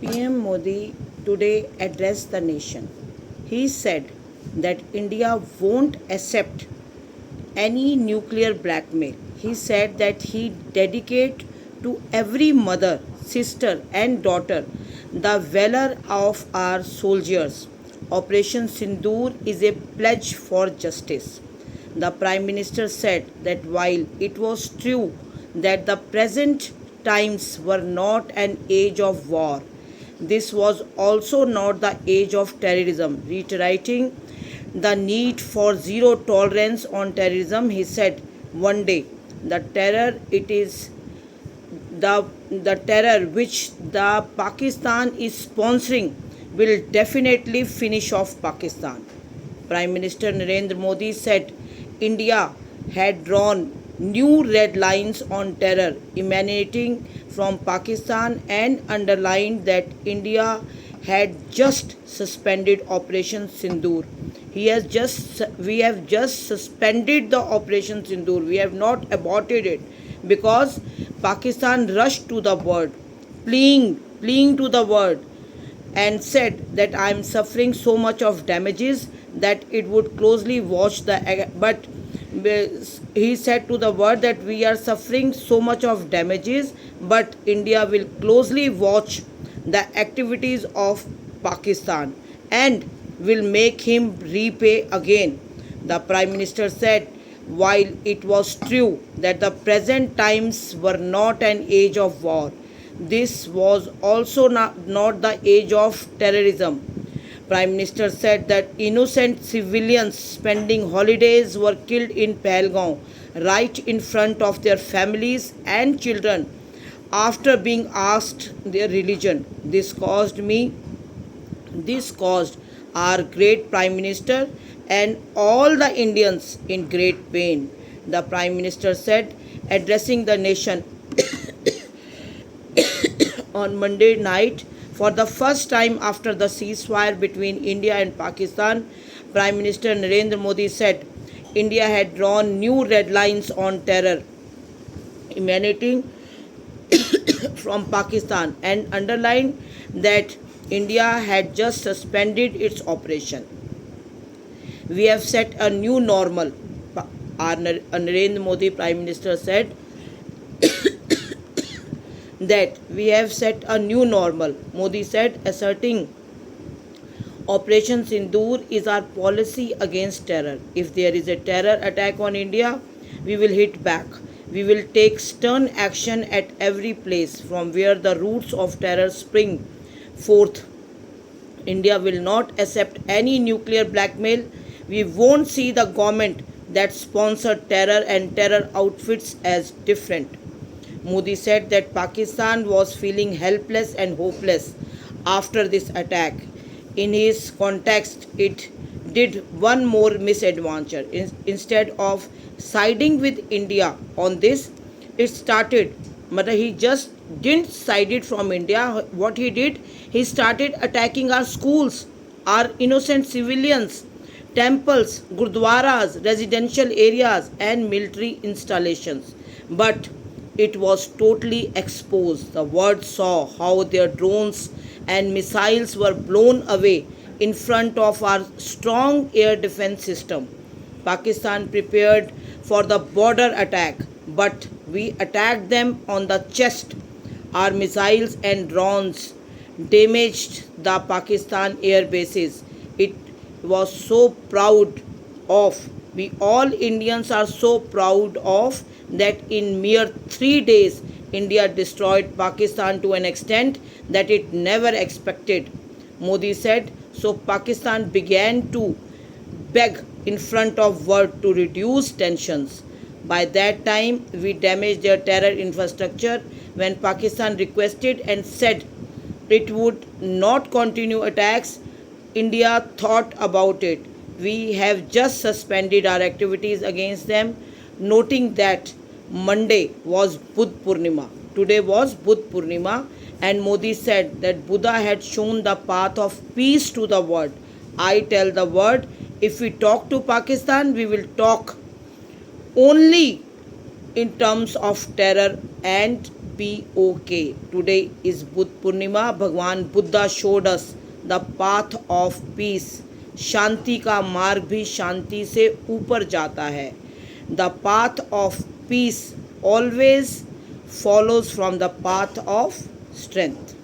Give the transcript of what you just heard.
PM Modi today addressed the nation. He said that India won't accept any nuclear blackmail. He said that he dedicate to every mother, sister and daughter the valor of our soldiers. Operation Sindoor is a pledge for justice. The Prime Minister said that while it was true that the present times were not an age of war, this was also not the age of terrorism. Reiterating the need for zero tolerance on terrorism, he said, one day the terror it is the terror which the Pakistan is sponsoring will definitely finish off Pakistan. Prime Minister Narendra Modi said India had drawn new red lines on terror emanating from Pakistan and underlined that India had just suspended Operation Sindoor. We have just suspended the Operation Sindoor. We have not aborted it because Pakistan rushed to the word, pleading to the word, and said that I am suffering so much of damages that it would closely watch the but he said to the world that we are suffering so much of damages, but India will closely watch the activities of Pakistan and will make him repay again. The Prime Minister said while it was true that the present times were not an age of war, this was also not the age of terrorism. Prime Minister said that innocent civilians spending holidays were killed in Pahalgam right in front of their families and children after being asked their religion. This caused our great Prime Minister and all the Indians in great pain. The Prime Minister said, addressing the nation on Monday night for the first time after the ceasefire between India and Pakistan, Prime Minister Narendra Modi said India had drawn new red lines on terror emanating from Pakistan and underlined that India had just suspended its operation. We have set a new normal, our Narendra Modi Prime Minister said that we have set a new normal. Modi said, asserting Operation Sindoor is our policy against terror. If there is a terror attack on India, we will hit back. We will take stern action at every place from where the roots of terror spring forth. India will not accept any nuclear blackmail. We won't see the government that sponsored terror and terror outfits as different. Modi said that Pakistan was feeling helpless and hopeless after this attack. In his context, it did one more misadventure. Instead of siding with India on this, it started. But he just didn't side it from India. What he did, he started attacking our schools, our innocent civilians, temples, gurdwaras, residential areas, and military installations. But it was totally exposed. The world saw how their drones and missiles were blown away in front of our strong air defense system. Pakistan prepared for the border attack, but we attacked them on the chest. Our missiles and drones damaged the Pakistan air bases. It was so proud of. We all Indians are so proud of that in mere 3 days India destroyed Pakistan to an extent that it never expected. Modi said, so Pakistan began to beg in front of world to reduce tensions. By that time, we damaged their terror infrastructure when Pakistan requested and said it would not continue attacks. India thought about it. We have just suspended our activities against them, noting that Monday was Buddha Purnima. Today was Buddha Purnima, and Modi said that Buddha had shown the path of peace to the world. I tell the world, if we talk to Pakistan, we will talk only in terms of terror and peace. be okay. Today is Buddha Purnima. भगवान Buddha showed us the path of peace. शांति का मार्ग भी शांति से ऊपर जाता है. The path of peace always follows from the path of strength.